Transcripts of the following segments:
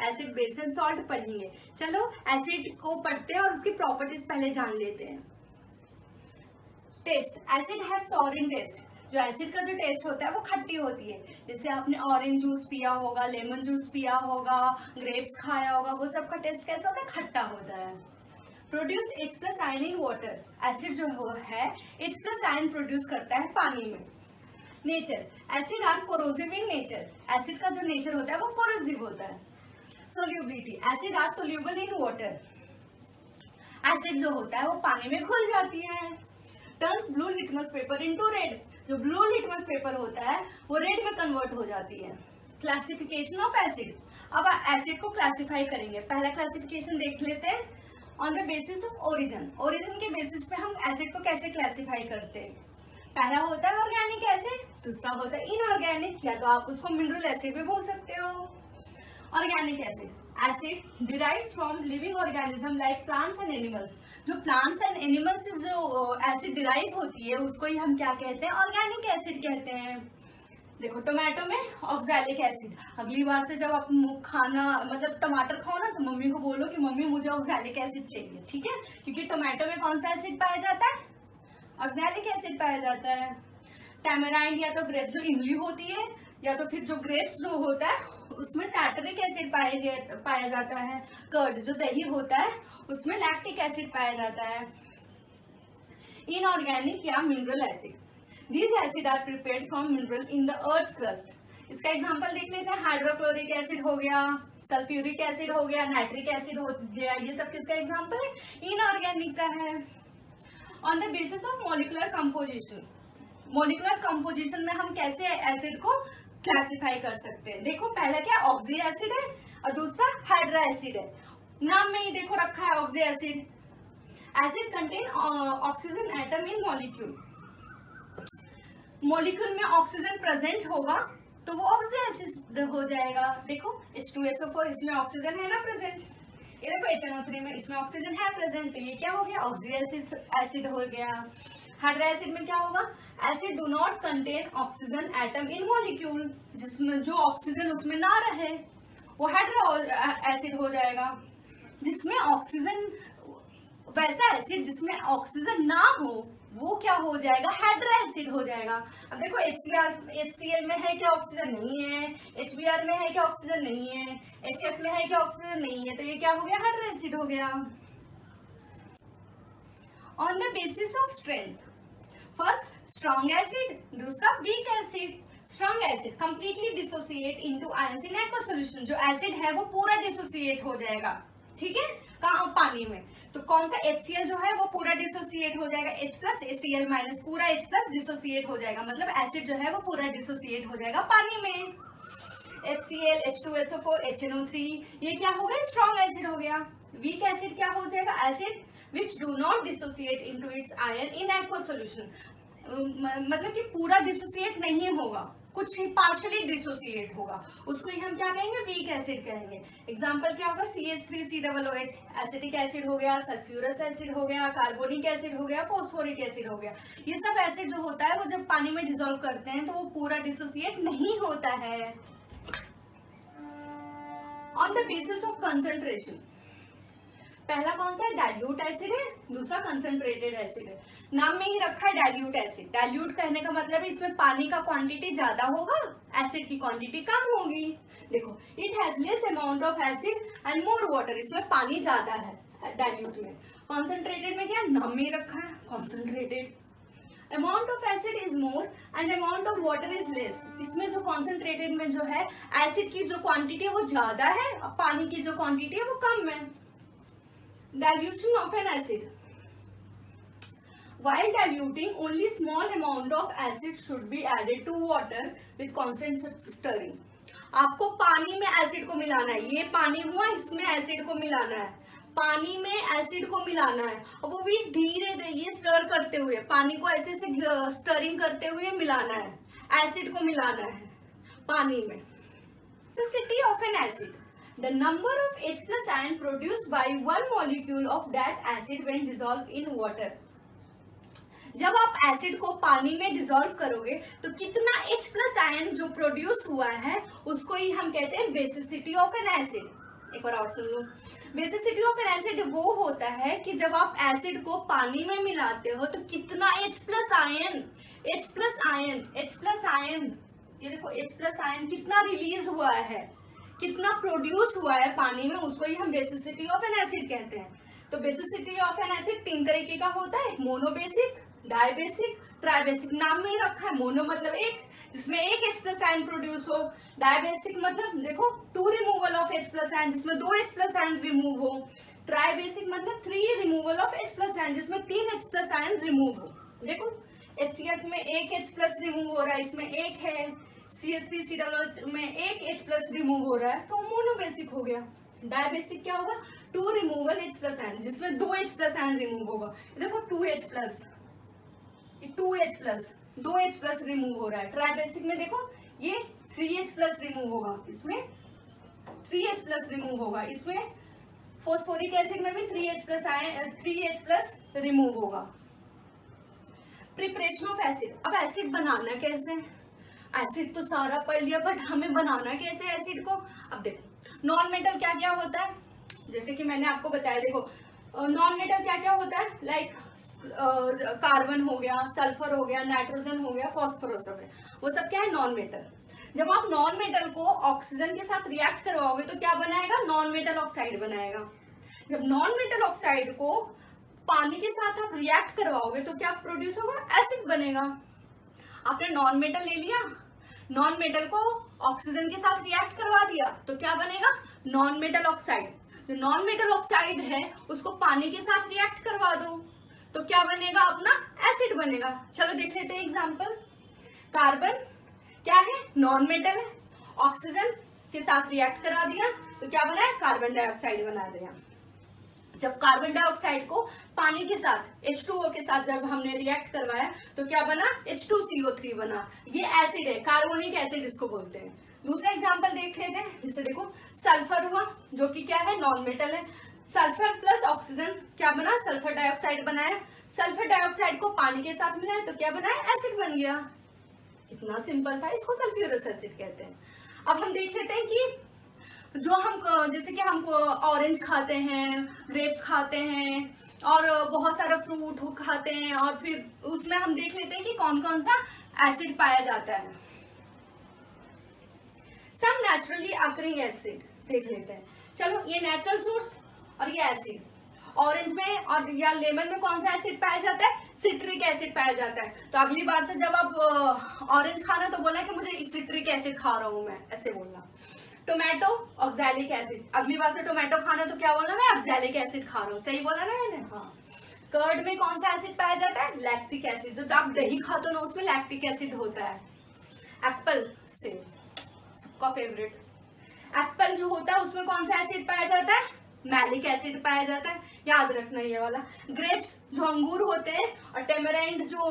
Acid base and salt पढ़ेंगे। चलो acid को पढ़ते हैं और उसकी प्रॉपर्टीज पहले जान लेते हैं। Taste, acid have sour in taste. जो एसिड का जो टेस्ट होता है वो खट्टी होती है। जैसे आपने ऑरेंज जूस पिया होगा, लेमन जूस पिया होगा, ग्रेप्स खाया होगा, वो सब का टेस्ट कैसा होता है? खट्टा होता है। प्रोड्यूस H प्लस आयन इन वाटर। एसिड जो है H प्लस आयन प्रोड्यूस करता है पानी में। Nature, acid are corrosive in nature. Acid का जो नेचर होता है वो कोरोसिव होता है। Solubility, acid are soluble in water. Acid जो होता है वो पानी में घुल जाती है। Turns blue litmus paper into red. जो ब्लू लिटमस पेपर होता है वो रेड में कन्वर्ट हो जाती है। क्लासिफिकेशन ऑफ एसिड, अब एसिड को क्लासिफाई करेंगे। पहला क्लासिफिकेशन देख लेते हैं, on the basis of origin. Origin के बेसिस पे हम एसिड को कैसे क्लासिफाई करते हैं। पहला होता है ऑर्गेनिक एसिड, दूसरा होता है इनऑर्गेनिक, या तो आप उसको मिनरल एसिड भी बोल सकते हो। Organic acid, acid derived from living organism like plants and animals. जो प्लांट्स एंड एनिमल्स से जो एसिड डिराइव होती है उसको ही हम क्या कहते हैं? ऑर्गेनिक एसिड कहते हैं। देखो टोमेटो में ऑक्सैलिक एसिड। अगली बार से जब आप खाना मतलब टमाटर खाओ ना तो मम्मी को बोलो कि मम्मी मुझे ऑक्सैलिक एसिड चाहिए, ठीक है? क्योंकि टोमेटो में कौन सा एसिड पाया जाता है? ऑक्सैलिक एसिड पाया जाता है। टैमराइंड या तो ग्रेप्स जो इमली होती है, या तो फिर जो ग्रेप्स जो होता है उसमें टार्टरिक एसिड पाया जाता है। कर्ड जो दही होता है उसमें लैक्टिक एसिड पाया जाता है। इनऑर्गेनिक या mineral acid, these acid are prepared from mineral in the earth crust. इसका एग्जांपल देख लेते हैं। हाइड्रोक्लोरिक एसिड हो गया, सल्फ्यूरिक एसिड हो गया, नाइट्रिक एसिड हो गया, ये सब किसका एग्जांपल है? इनऑर्गेनिक का है। On the basis of molecular composition, molecular composition में हम कैसे एसिड को क्लासिफाई कर सकते हैं? देखो पहला क्या ऑक्सी एसिड है और दूसरा हाइड्रा एसिड है। नाम में ही देखो रखा है oxy acid. Acid contain oxygen atom in molecule. Molecule में ऑक्सीजन प्रेजेंट होगा तो वो ऑक्सी एसिड हो जाएगा। देखो H2SO4 इसमें ऑक्सीजन है ना प्रेजेंट। ये देखो HNO3 में इसमें ऑक्सीजन है प्रेजेंट, तो ये क्या हो गया? ऑक्सी एसिड हो गया। हाइड्रा एसिड में क्या होगा? Acid do not contain oxygen atom in molecule. जिसमें जो ऑक्सीजन उसमें ना रहे वो हाइड्रा एसिड हो जाएगा। जिसमें ऑक्सीजन, वैसा एसिड जिसमें ऑक्सीजन ना हो वो क्या हो जाएगा? हाइड्रा एसिड हो जाएगा। अब देखो HCl में है क्या? ऑक्सीजन नहीं है। HBr में है क्या? ऑक्सीजन नहीं है। HF में है क्या? ऑक्सीजन नहीं है। तो ये क्या हो गया? हाइड्रा एसिड हो गया। On the basis of strength, first strong acid, दूसरा weak acid. Strong acid completely dissociate into ions in aqua solution. जो एसिड है वो पूरा डिसोसिएट हो जाएगा, ठीक है? कहाँ? पानी में। तो कौन सा? HCl जो है वो पूरा डिसोसिएट हो जाएगा। H प्लस ACl माइनस पूरा H प्लस डिसोसिएट हो जाएगा। मतलब एसिड जो है वो पूरा डिसोसिएट हो जाएगा पानी में। HCl, H2SO4, HNO3, ये क्या हो गया? स्ट्रॉन्ग एसिड हो गया। वीक एसिड क्या हो जाएगा? Acid which do not dissociate into its ion in aqua solution. मतलब कि पूरा डिसोसिएट नहीं होगा, कुछ ही पार्शियली डिसोसिएट होगा, उसको ही हम क्या कहेंगे? वीक एसिड कहेंगे। एग्जांपल क्या होगा? CH3COOH एसिटिक एसिड हो गया, सल्फ्यूरस एसिड हो गया, कार्बोनिक एसिड हो गया, फॉस्फोरिक एसिड हो गया। ये सब एसिड जो होता है वो जब पानी में डिसॉल्व करते हैं तो वो पूरा डिसोसिएट नहीं होता है। On the basis of concentration, पहला कौन सा है? डाइल्यूट एसिड है, दूसरा कंसंट्रेटेड एसिड है। नाम में ही रखा है डाइल्यूट एसिड। डाइल्यूट कहने का मतलब है इसमें पानी का क्वांटिटी ज्यादा होगा, एसिड की क्वांटिटी कम होगी। देखो it has less amount of acid and more water, इसमें पानी ज्यादा है डाइल्यूट में। कंसंट्रेटेड में क्या? नाम में ही रखा है concentrated. Amount of acid is more and amount of water is less. इसमें जो कंसंट्रेटेड में जो है एसिड की जो क्वांटिटी है वो ज्यादा है और पानी की जो क्वांटिटी है वो कम है। Dilution of an acid. While diluting, only small amount of acid should be added to water with constant stirring. आपको पानी में एसिड को मिलाना है। ये पानी हुआ, इसमें एसिड को मिलाना है। पानी में एसिड को मिलाना है और वो भी धीरे धीरे स्टर करते हुए, पानी को ऐसे से स्टरिंग करते हुए मिलाना है। एसिड को मिलाना है पानी में। Toxicity of an acid. The number of H plus ion produced by one molecule of that acid when dissolved in water. जब आप एसिड को पानी में डिसॉल्व करोगे तो कितना H प्लस आयन जो प्रोड्यूस हुआ है उसको ही हम कहते हैं बेसिसिटी ऑफ एन एसिड। एक बार और सुन लो। बेसिसिटी ऑफ एन एसिड वो होता है कि जब आप एसिड को पानी में मिलाते हो तो कितना H प्लस आयन, ये देखो H प्लस आयन कितना रिलीज हुआ है, कितना प्रोड्यूस हुआ है पानी में, उसको ही हम बेसिसिटी ऑफ एन एसिड कहते हैं। तो बेसिसिटी ऑफ एन एसिड 3 तरीके का होता है, एक मोनोबेसिक, डाइबेसिक, ट्राइबेसिक। नाम में ही रखा है, मोनो मतलब एक जिसमें एक H प्लस आयन प्रोड्यूस हो, डाइबेसिक मतलब देखो 2 removal of H plus ion जिसमें 2 H प्लस आयन रिमूव हो, ट्राइबेसिक मतलब 3 removal of H plus ion जिसमें 3 H प्लस आयन रिमूव हो। देखो HCl में एक H प्लस रिमूव हो रहा है, इसमें एक है, CH3COOH में एक H प्लस रिमूव हो रहा है, तो मोनोबेसिक हो गया। डायबेसिक क्या होगा, 2 रिमूवल H प्लस आयन जिसमें 2 H प्लस आयन रिमूव होगा। देखो 2H plus, 2H plus, 2H plus remove हो रहा है। ट्राइबेसिक में देखो ये 3H प्लस रिमूव होगा, इसमें 3H प्लस रिमूव होगा, इसमें फॉस्फोरिक एसिड में भी 3H प्लस रिमूव होगा। प्रिपरेशन ऑफ एसिड, अब एसिड बनाना कैसे, एसिड तो सारा पढ़ लिया बट हमें बनाना कैसे एसिड को। अब देखो नॉन मेटल क्या क्या होता है, जैसे कि मैंने आपको बताया, देखो नॉन मेटल क्या क्या होता है, लाइक कार्बन हो गया, सल्फर हो गया, नाइट्रोजन हो गया, फास्फोरस हो गया, वो सब क्या है नॉन मेटल। जब आप नॉन मेटल को ऑक्सीजन के साथ रिएक्ट करवाओगे तो क्या बनाएगा, नॉन मेटल ऑक्साइड बनाएगा। जब नॉन मेटल ऑक्साइड को पानी के साथ आप रिएक्ट करवाओगे तो क्या प्रोड्यूस होगा, एसिड बनेगा। आपने नॉन मेटल ले लिया, नॉन मेटल को ऑक्सीजन के साथ रिएक्ट करवा दिया तो क्या बनेगा, नॉन मेटल ऑक्साइड। जो नॉन मेटल ऑक्साइड है उसको पानी के साथ रिएक्ट करवा दो तो क्या बनेगा, अपना एसिड बनेगा। चलो देख लेते हैं एग्जांपल। कार्बन क्या है, नॉन मेटल है, ऑक्सीजन के साथ रिएक्ट करा दिया तो क्या बना है, कार्बन डाइऑक्साइड बना दिया। जब कार्बन डाइऑक्साइड को पानी के साथ H2O के साथ जब हमने रिएक्ट करवाया तो क्या बना, H2CO3 बना। ये एसिड है, कार्बोनिक एसिड इसको बोलते हैं। दूसरा एग्जांपल देख लेते हैं, जैसे देखो सल्फर हुआ जो कि क्या है, नॉन मेटल है। सल्फर प्लस ऑक्सीजन क्या बना, सल्फर डाइऑक्साइड बनाया। सल्फर डाइऑक्साइड को पानी के साथ मिलाया तो क्या बनाया, एसिड बन गया। इतना सिंपल था, इसको सल्फ्यूरस एसिड कहते हैं। अब हम देख लेते हैं कि जो हम जैसे कि हम ऑरेंज खाते हैं, ग्रेप्स खाते हैं और बहुत सारा फ्रूट खाते हैं और फिर उसमें हम देख लेते हैं कि कौन कौन सा एसिड पाया जाता है। सम नेचुरली अकरिंग एसिड देख लेते हैं। चलो ये नेचुरल सोर्स और ये एसिड, ऑरेंज में और या लेमन में कौन सा एसिड पाया जाता है, सिट्रिक एसिड पाया जाता है। तो अगली बार से जब आप ऑरेंज खाना तो बोला कि मुझे सिट्रिक एसिड खा रहा हूं मैं, ऐसे बोलना। टोमेटो ऑक्सैलिक एसिड, अगली बार से टोमेटो खाना तो क्या बोलना, मैं ऑक्सैलिक एसिड खा रहा हूँ, सही बोला ना मैंने, हाँ। कर्ड में कौन सा एसिड पाया जाता है, लैक्टिक एसिड, जो आप दही खाते हो ना उसमें लैक्टिक एसिड होता है। एप्पल से सबका फेवरेट, एप्पल जो होता है उसमें कौन सा एसिड पाया जाता है, मैलिक एसिड पाया जाता है, याद रखना ये वाला। ग्रेप्स जो अंगूर होते हैं और टेमरेंट जो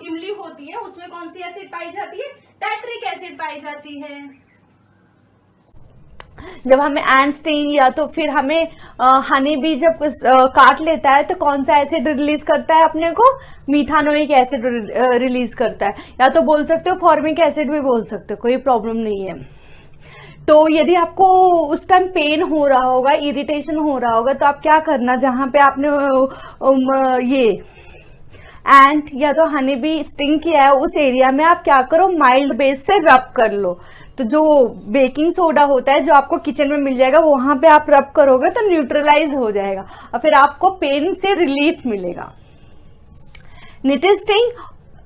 इमली होती है उसमें कौन सी एसिड पाई जाती है, टैट्रिक एसिड पाई जाती है। जब हमें एंट स्टिंग या तो फिर हमें हनी बी जब काट लेता है तो कौन सा एसिड रिलीज करता है अपने को, मीथानोइक एसिड रिलीज करता है, या तो बोल सकते हो फॉर्मिक एसिड भी बोल सकते हो, कोई प्रॉब्लम नहीं है। तो यदि आपको उस टाइम पेन हो रहा होगा, इरिटेशन हो रहा होगा, तो आप क्या करना, जहां पे आपने ये एंट या तो हनी बी स्टिंग किया है उस एरिया में आप क्या करो, माइल्ड बेस से रब कर लो। तो जो बेकिंग सोडा होता है जो आपको किचन में मिल जाएगा वहां पे आप रब करोगे तो न्यूट्रलाइज हो जाएगा और फिर आपको पेन से रिलीफ मिलेगा। निटिल स्टिंग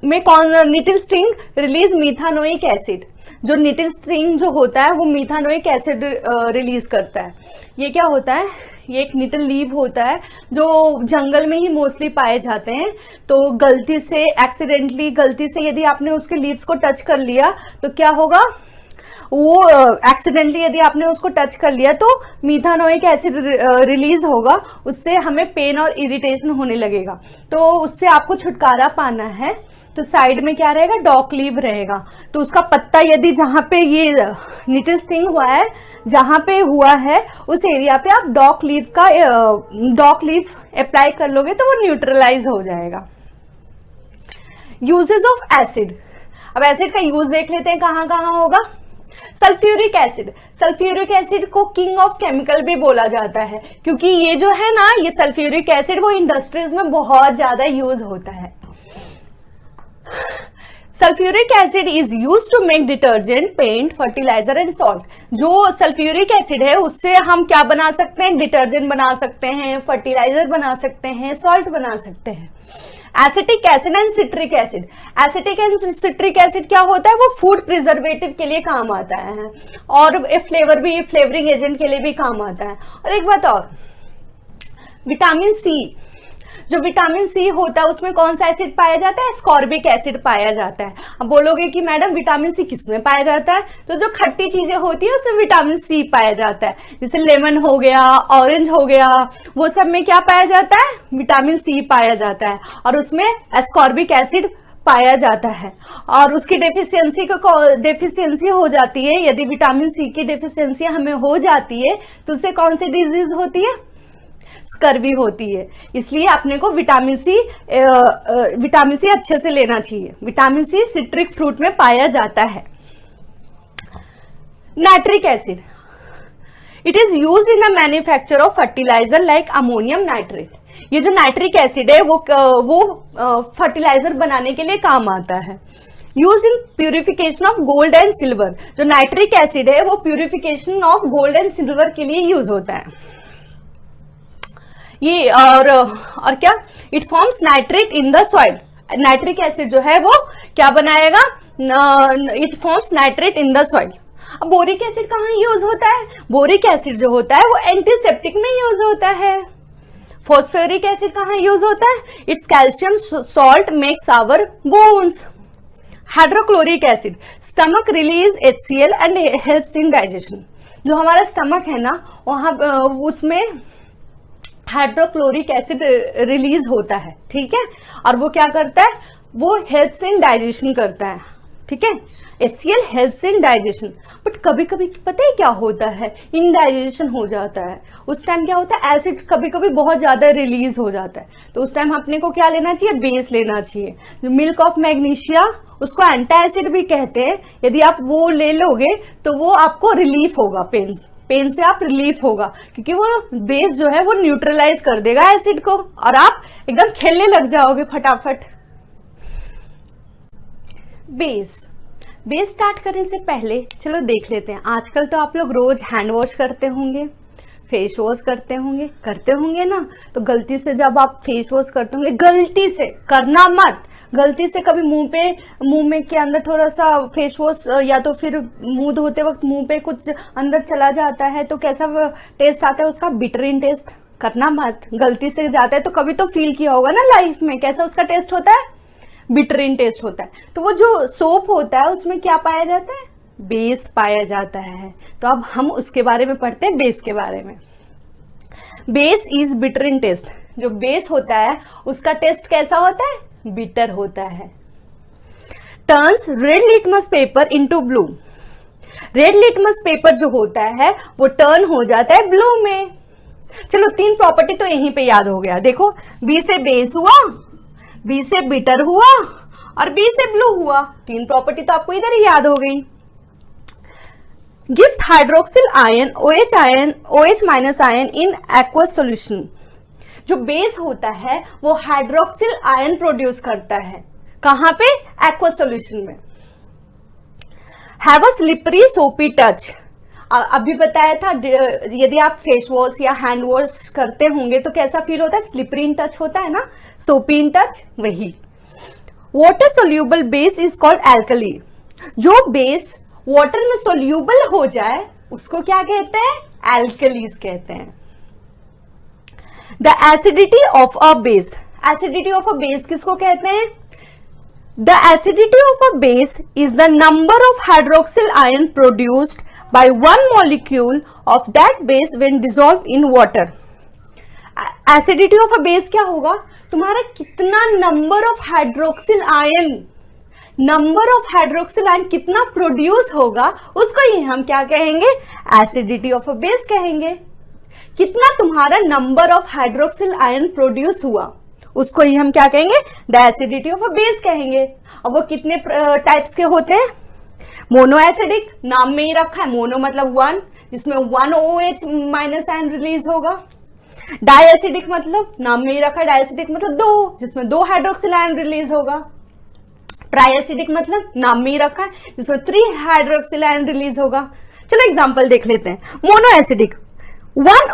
में निटिल स्टिंग रिलीज मीथानोइक एसिड, जो निटिल स्टिंग जो होता है वो मीथानोइक एसिड रिलीज करता है। ये क्या होता है, ये एक निटिल लीव होता है जो जंगल में ही मोस्टली पाए जाते हैं। तो गलती से एक्सीडेंटली गलती से यदि आपने उसके लीव्स को टच कर लिया तो क्या होगा, वो एक्सीडेंटली यदि आपने उसको टच कर लिया तो मीथानोइक एसिड रिलीज होगा, उससे हमें पेन और इरिटेशन होने लगेगा। तो उससे आपको छुटकारा पाना है तो साइड में क्या रहेगा, डॉक लीव रहेगा। तो उसका पत्ता यदि जहां पे ये निटिल स्टिंग हुआ है जहां पे हुआ है उस एरिया पे आप डॉक लीव अप्लाई कर लोगे तो वो न्यूट्रलाइज हो जाएगा। यूजेस ऑफ एसिड, अब एसिड का यूज देख लेते हैं कहाँ कहाँ होगा। सल्फ्यूरिक एसिड, सल्फ्यूरिक एसिड को किंग ऑफ केमिकल भी बोला जाता है, क्योंकि ये जो है ना, ये सल्फ्यूरिक एसिड वो इंडस्ट्रीज में बहुत ज्यादा यूज होता है। Sulphuric acid is used to make detergent, paint, fertiliser and salt. जो सल्फ्यूरिक एसिड है उससे हम क्या बना सकते हैं? डिटर्जेंट बना सकते हैं, फर्टिलाइजर बना सकते हैं, सॉल्ट बना सकते हैं। Acetic acid and citric acid, acetic and citric acid क्या होता है? वो फूड प्रिजर्वेटिव के लिए काम आता है और फ्लेवरिंग एजेंट के लिए भी काम आता है। और एक बात और, विटामिन सी, जो विटामिन सी होता है उसमें कौन सा एसिड पाया जाता है? एस्कॉर्बिक एसिड पाया जाता है। अब बोलोगे कि मैडम विटामिन सी किसमें पाया जाता है? तो जो खट्टी चीजें होती है उसमें विटामिन सी पाया जाता है, जैसे लेमन हो गया, ऑरेंज हो गया, वो सब में क्या पाया जाता है? विटामिन सी पाया जाता है और उसमें एस्कॉर्बिक एसिड पाया जाता है। और उसकी डेफिशिएंसी हो जाती है, यदि विटामिन सी की डेफिशिएंसी हमें हो जाती है तो उससे कौन सी डिजीज होती है? स्कर्वी होती है। इसलिए अपने को विटामिन सी अच्छे से लेना चाहिए। विटामिन सी सिट्रिक फ्रूट में पाया जाता है। Nitric acid, it is used in the manufacture of fertiliser like ammonium nitrate. ये जो नाइट्रिक एसिड है वो फर्टिलाइजर बनाने के लिए काम आता है। Use in purification of gold and silver, जो नाइट्रिक एसिड है वो purification of gold and silver के लिए यूज होता है। ये और क्या, it forms nitrate in the soil. Nitric acid जो है वो क्या बनाएगा? It forms nitrate in the soil. अब बोरिक एसिड कहाँ यूज होता है? बोरिक एसिड जो होता है वो एंटीसेप्टिक में यूज होता है। फॉस्फोरिक एसिड कहाँ यूज होता है? Its calcium salt makes our bones. Hydrochloric acid, stomach release HCl and helps in digestion. जो हमारा स्टमक है ना, वहां उसमें हाइड्रोक्लोरिक एसिड रिलीज होता है, ठीक है, और वो क्या करता है? वो हेल्प्स इन डाइजेशन करता है, ठीक है। HCl helps in digestion. But कभी कभी पता है क्या होता है? इनडाइजेशन हो जाता है। उस टाइम क्या होता है? एसिड कभी कभी बहुत ज्यादा रिलीज हो जाता है, तो उस टाइम अपने को क्या लेना चाहिए? बेस लेना चाहिए। जो मिल्क ऑफ मैग्नीशिया, उसको एंटी एसिड भी कहते हैं। यदि आप वो ले लोगे तो वो आपको रिलीफ होगा, पेन से आप रिलीफ होगा, क्योंकि वो बेस जो है वो न्यूट्रलाइज कर देगा एसिड को और आप एकदम खेलने लग जाओगे फटाफट। बेस स्टार्ट करने से पहले चलो देख लेते हैं। आजकल तो आप लोग रोज हैंड वॉश करते होंगे, फेस वॉश करते होंगे ना। तो गलती से जब आप फेस वॉश करते होंगे, गलती से करना मत, गलती से कभी मुंह में के अंदर थोड़ा सा फेस वॉश या तो फिर मुंह धोते वक्त मुंह पे कुछ अंदर चला जाता है तो कैसा टेस्ट आता है उसका? बिटरिन टेस्ट। करना मत, गलती से जाता है तो कभी तो फील किया होगा ना लाइफ में, कैसा उसका टेस्ट होता है? बिटरिन टेस्ट होता है। तो वो जो सोप होता है उसमें क्या पाया जाता है? बेस पाया जाता है। तो अब हम उसके बारे में पढ़ते हैं, बेस के बारे में। Base is bitter in taste. जो बेस होता है उसका टेस्ट कैसा होता है? बिटर होता है। Turns red litmus paper into blue. Red litmus paper जो होता है वो टर्न हो जाता है ब्लू में। चलो 3 प्रॉपर्टी तो यहीं पे याद हो गया। देखो, बी से बेस हुआ, बी से बिटर हुआ और बी से ब्लू हुआ। 3 प्रॉपर्टी तो आपको इधर ही याद हो गई। Gives hydroxyl ion OH minus ion in aqueous solution. जो बेस होता है वो हाइड्रोक्सिल आयन प्रोड्यूस करता है। कहां पे? एक्वस सॉल्यूशन में। हैव अ स्लिपरी सोपी टच। अभी बताया था, यदि आप फेस वॉश या हैंड वॉश करते होंगे तो कैसा फील होता है? स्लिपरी इन टच होता है ना, सोपी इन टच, वही। Water soluble base is called alkali. जो बेस वाटर में सोल्यूबल हो जाए उसको क्या कहते हैं? एल्कलीज कहते हैं। The acidity of a base. Acidity of a base किसको कहते हैं? The acidity of a base is the number of hydroxyl ion produced by one molecule of that base when dissolve in water. Acidity of a base क्या होगा? तुम्हारा कितना number of hydroxyl ion कितना produce होगा, उसको ही हम क्या कहेंगे? एसिडिटी ऑफ अ बेस कहेंगे। कितना तुम्हारा number of hydroxyl ion produce हुआ, उसको ही हम क्या कहेंगे? The acidity of a base कहेंगे। अब वो कितने टाइप्स के होते हैं? मोनो एसिडिक नाम में ही रखा है, मोनो मतलब वन, जिसमें 1 OH माइनस आयन रिलीज होगा। डाई एसिडिक मतलब नाम में ही रखा है, डाई एसिडिक मतलब 2, जिसमें 2 हाइड्रोक्सिल आयन रिलीज होगा। ट्राई एसिडिक मतलब नाम में ही रखा है, जिसमें 3 हाइड्रोक्सिल आयन रिलीज होगा। चलो एग्जांपल देख लेते हैं। Mono acidic 1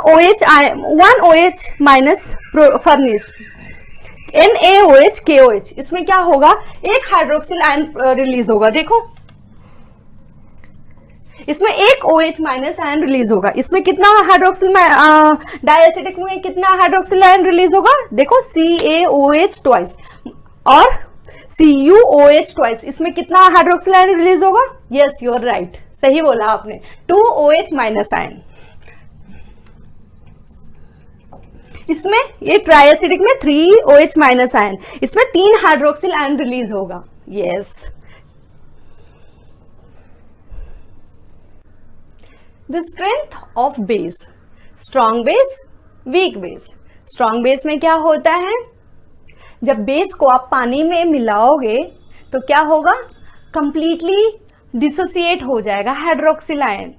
OH minus furnish NaOH KOH, इसमें क्या होगा, एक हाइड्रोक्सिल आयन रिलीज होगा। देखो इसमें एक OH माइनस आयन रिलीज होगा। इसमें कितना हाइड्रोक्सिल, डाइएसिडिक में कितना हाइड्रोक्सिल आयन रिलीज होगा, देखो CaOH ट्वाइस और CuOH ट्वाइस, इसमें कितना हाइड्रोक्सिल आयन रिलीज होगा, यस यू आर राइट, सही बोला आपने, 2 OH माइनस आयन। इसमें ये ट्राइएसिडिक में 3 OH माइनस आयन, इसमें 3 हाइड्रोक्सिल आयन रिलीज होगा, yes. The strength of base, strong base, weak base. Strong base में क्या होता है, जब बेस को आप पानी में मिलाओगे तो क्या होगा, कंप्लीटली डिसोसिएट हो जाएगा हाइड्रोक्सिल आयन।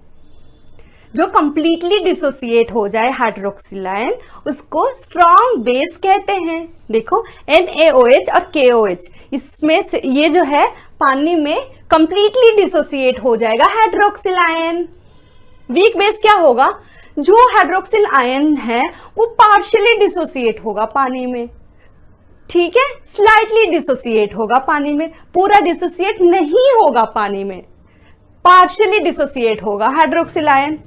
जो कंप्लीटली डिसोसिएट हो जाए हाइड्रोक्सिल आयन, उसको स्ट्रॉन्ग बेस कहते हैं। देखो NaOH और KOH, इसमें से ये जो है पानी में कंप्लीटली डिसोसिएट हो जाएगा हाइड्रोक्सिल आयन। वीक बेस क्या होगा, जो हाइड्रोक्सिल आयन है वो पार्शियली डिसोसिएट होगा पानी में, ठीक है, स्लाइटली डिसोसिएट होगा पानी में, पूरा डिसोसिएट नहीं होगा पानी में, पार्शियली डिसोसिएट होगा हाइड्रोक्सिल आयन।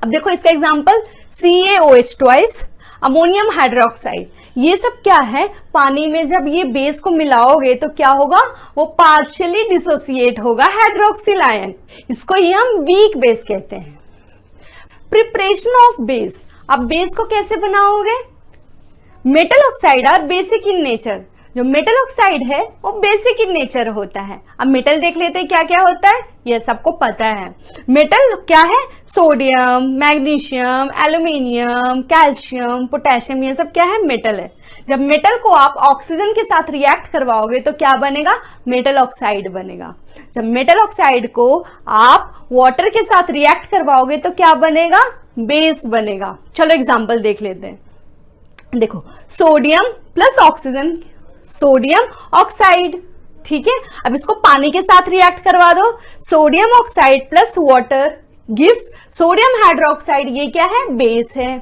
अब देखो इसका example CaOH twice, ammonium hydroxide, ये सब क्या है, पानी में जब ये बेस को मिलाओगे तो क्या होगा, वो पार्शियली डिसोसिएट होगा हाइड्रोक्सिल आयन, इसको ही हम वीक बेस कहते हैं। प्रिपरेशन ऑफ बेस, अब बेस को कैसे बनाओगे, metal oxide are basic in nature, जो मेटल ऑक्साइड है वो बेसिक इन नेचर होता है। अब मेटल देख लेते हैं क्या क्या होता है, ये सबको पता है। मेटल क्या है, sodium, magnesium, aluminium, calcium, potassium, ये सब क्या है, मेटल है। जब मेटल को आप ऑक्सीजन के साथ रिएक्ट करवाओगे तो क्या बनेगा, मेटल ऑक्साइड बनेगा। जब मेटल ऑक्साइड को आप वाटर के साथ रिएक्ट करवाओगे तो क्या बनेगा, बेस बनेगा। चलो एग्जाम्पल देख लेते हैं। देखो sodium plus oxygen, sodium oxide, ठीक है। अब इसको पानी के साथ रिएक्ट करवा दो, sodium oxide plus water gives sodium hydroxide, ये क्या है, बेस है।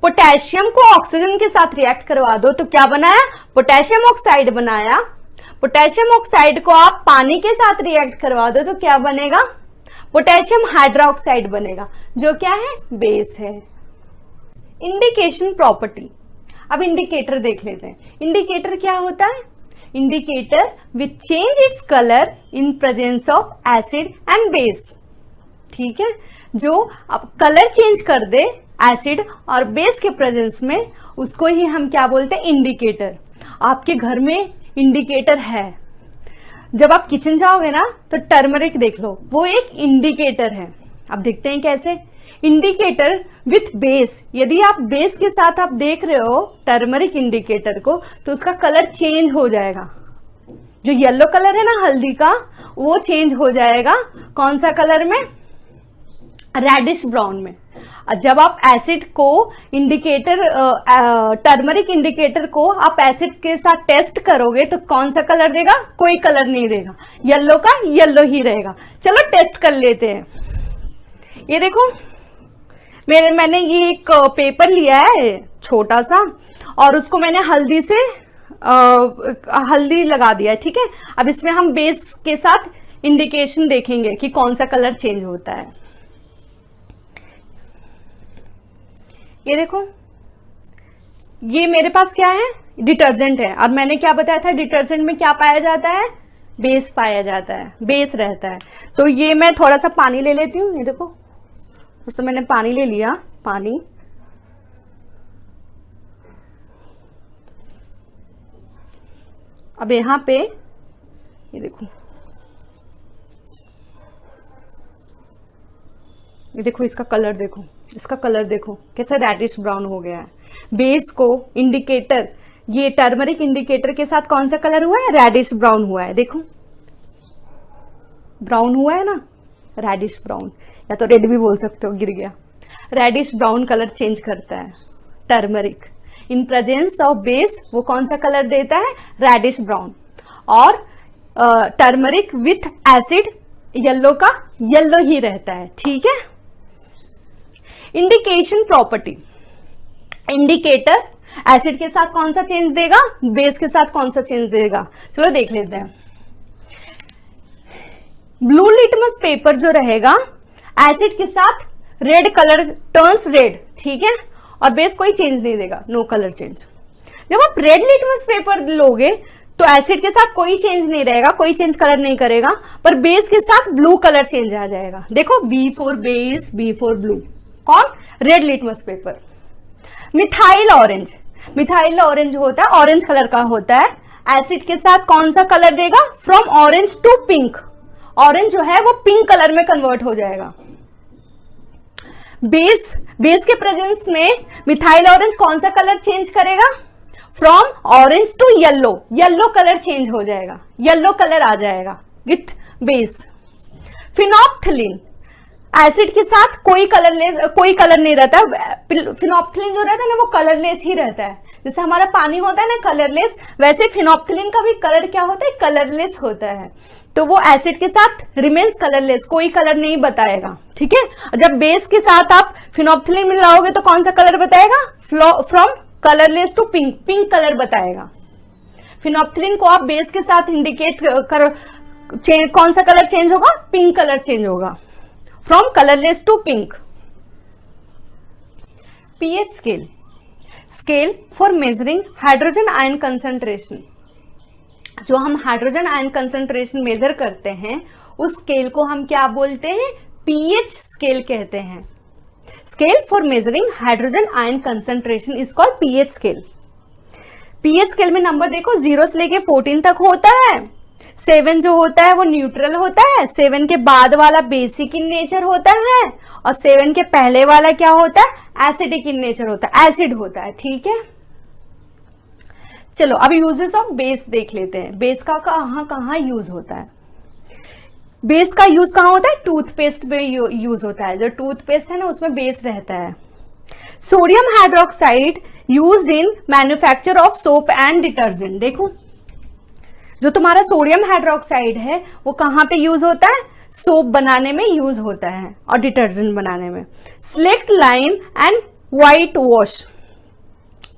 पोटेशियम को ऑक्सीजन के साथ रिएक्ट करवा दो तो क्या बनाया, पोटेशियम ऑक्साइड बनाया। पोटेशियम ऑक्साइड को आप पानी के साथ रिएक्ट करवा दो तो क्या बनेगा, पोटेशियम हाइड्रोक्साइड बनेगा, जो क्या है, बेस है। इंडिकेशन प्रॉपर्टी, अब इंडिकेटर देख लेते हैं। इंडिकेटर क्या होता है, indicator which change its colour in presence of acid and base, ठीक है, जो अब कलर चेंज कर दे एसिड और बेस के प्रेजेंस में, उसको ही हम क्या बोलते हैं, इंडिकेटर। आपके घर में इंडिकेटर है, जब आप किचन जाओगे ना तो टर्मरिक देख लो, वो एक इंडिकेटर है। अब देखते हैं कैसे, इंडिकेटर विथ बेस, यदि आप बेस के साथ आप देख रहे हो टर्मरिक इंडिकेटर को तो उसका कलर चेंज हो जाएगा। जो येलो कलर है ना हल्दी का, वो चेंज हो जाएगा कौन सा कलर में, रेडिश ब्राउन में। जब आप एसिड को इंडिकेटर, टर्मरिक इंडिकेटर को आप एसिड के साथ टेस्ट करोगे तो कौन सा कलर देगा, कोई कलर नहीं देगा, येलो का येलो ही रहेगा। चलो टेस्ट कर लेते हैं। ये देखो मैंने ये एक पेपर लिया है छोटा सा, और उसको मैंने हल्दी से हल्दी लगा दिया है, ठीक है। अब इसमें हम बेस के साथ इंडिकेशन देखेंगे कि कौन सा कलर चेंज होता है। ये देखो, ये मेरे पास क्या है, डिटर्जेंट है, और मैंने क्या बताया था, डिटर्जेंट में क्या पाया जाता है, बेस पाया जाता है, बेस रहता है। तो ये मैं थोड़ा सा पानी ले लेती हूँ, ये देखो उससे मैंने पानी ले लिया, पानी, अब यहाँ पे ये देखो, ये देखो इसका कलर देखो, इसका कलर देखो कैसा रेडिश ब्राउन हो गया है। बेस को इंडिकेटर, ये टर्मरिक इंडिकेटर के साथ कौन सा कलर हुआ है, रेडिश ब्राउन हुआ है। देखो ब्राउन हुआ है ना, रेडिश ब्राउन, या तो रेड भी बोल सकते हो, गिर गया, रेडिश ब्राउन कलर चेंज करता है turmeric. In presence of base वो कौन सा कलर देता है, रेडिश ब्राउन। और टर्मरिक विथ एसिड येलो का येलो ही रहता है, ठीक है। इंडिकेशन प्रॉपर्टी, इंडिकेटर एसिड के साथ कौन सा चेंज देगा, बेस के साथ कौन सा चेंज देगा, चलो देख लेते हैं। ब्लू लिटमस पेपर जो रहेगा एसिड के साथ रेड कलर टर्न्स रेड, ठीक है, और बेस कोई चेंज नहीं देगा, नो कलर चेंज। जब आप रेड लिटमस पेपर लोगे तो एसिड के साथ कोई चेंज नहीं रहेगा, कोई चेंज कलर नहीं करेगा, पर बेस के साथ ब्लू कलर चेंज आ जाएगा। देखो B for base, B for blue, कौन, red litmus paper. Methyl orange, methyl orange होता है, ऑरेंज कलर का होता है, एसिड के साथ कौन सा कलर देगा, from orange to pink, orange जो है वो पिंक कलर में कन्वर्ट हो जाएगा। बेस, बेस के प्रेजेंस में मिथाइल ऑरेंज कौन सा कलर चेंज करेगा, from orange to yellow, yellow colour change हो जाएगा, येलो कलर आ जाएगा विथ बेस। फिनोप्थिलीन, एसिड के साथ कोई कलर नहीं रहता, फिनोप्थिलीन जो रहता है ना वो कलरलेस ही रहता है। जैसे हमारा पानी होता है ना कलरलेस, वैसे फिनोप्थिलीन का भी कलर क्या होता है, कलरलेस होता है। तो वो एसिड के साथ रिमेन्स कलरलेस, कोई कलर नहीं बताएगा, ठीक है। जब बेस के साथ आप फिनोप्थिलीन मिलाओगे तो कौन सा कलर बताएगा, from colourless to pink, pink colour बताएगा। फिनोप्थिलीन को आप बेस के साथ इंडिकेट कर, कौन सा कलर चेंज होगा, पिंक कलर चेंज होगा, from colourless to pink. PH scale, scale for measuring hydrogen ion concentration. जो हम हाइड्रोजन आयन कंसंट्रेशन मेजर करते हैं उस स्केल को हम क्या बोलते हैं, पीएच स्केल कहते हैं। Scale for measuring hydrogen ion concentration is called pH scale. PH scale में नंबर देखो 0 से लेके 14 तक होता है। 7 जो होता है वो न्यूट्रल होता है, 7 के बाद वाला बेसिक इन नेचर होता है, और 7 के पहले वाला क्या होता है, एसिडिक इन नेचर होता है, एसिड होता है, ठीक है। चलो अब यूजेस ऑफ बेस देख लेते हैं। बेस का कहाँ कहाँ यूज होता है। बेस का यूज कहाँ होता है, टूथपेस्ट में यूज होता है। जो टूथपेस्ट है ना उसमें बेस रहता है। Sodium hydroxide used in manufacture of soap and detergent. देखो जो तुम्हारा सोडियम हाइड्रोक्साइड है वो कहाँ पे यूज होता है, सोप बनाने में यूज होता है और डिटर्जेंट बनाने में। Select lime and white wash,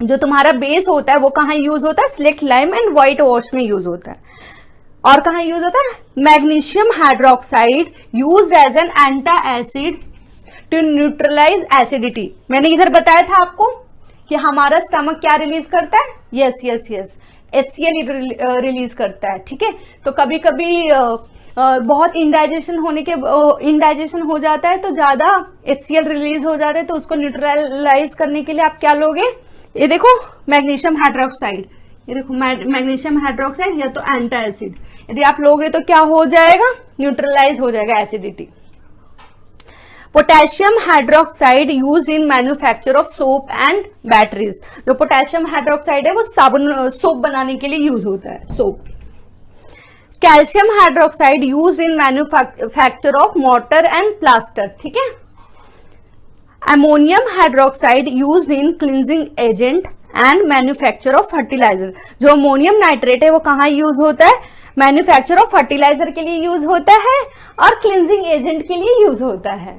जो तुम्हारा बेस होता है वो कहाँ यूज होता है, slaked lime and white wash में यूज होता है। और कहाँ यूज होता है, magnesium hydroxide used as an anti acid to neutralise acidity. मैंने इधर बताया था आपको कि हमारा स्टमक क्या रिलीज करता है, yes yes yes, HCl release करता है, ठीक है। तो कभी कभी बहुत इंडाइजेशन हो जाता है तो ज्यादा HCl रिलीज हो जाता है, तो उसको न्यूट्रलाइज करने के लिए आप क्या लोगे, ये देखो मैग्नीशियम हाइड्रोक्साइड, ये देखो मैग्नीशियम हाइड्रोक्साइड या तो एंटी एसिड, यदि आप लोगे तो क्या हो जाएगा, न्यूट्रलाइज हो जाएगा acidity. Potassium hydroxide use in manufacture of soap and batteries. जो पोटेशियम हाइड्रोक्साइड है वो साबुन, सोप बनाने के लिए यूज होता है, soap. Calcium hydroxide use in manufacture of mortar and plaster, ठीक है। Ammonium hydroxide used in cleansing agent and manufacture of fertiliser. जो अमोनियम नाइट्रेट है वो कहाँ यूज होता है, मैन्युफैक्चर ऑफ फर्टिलाइजर के लिए यूज होता है और क्लींजिंग एजेंट के लिए यूज होता है।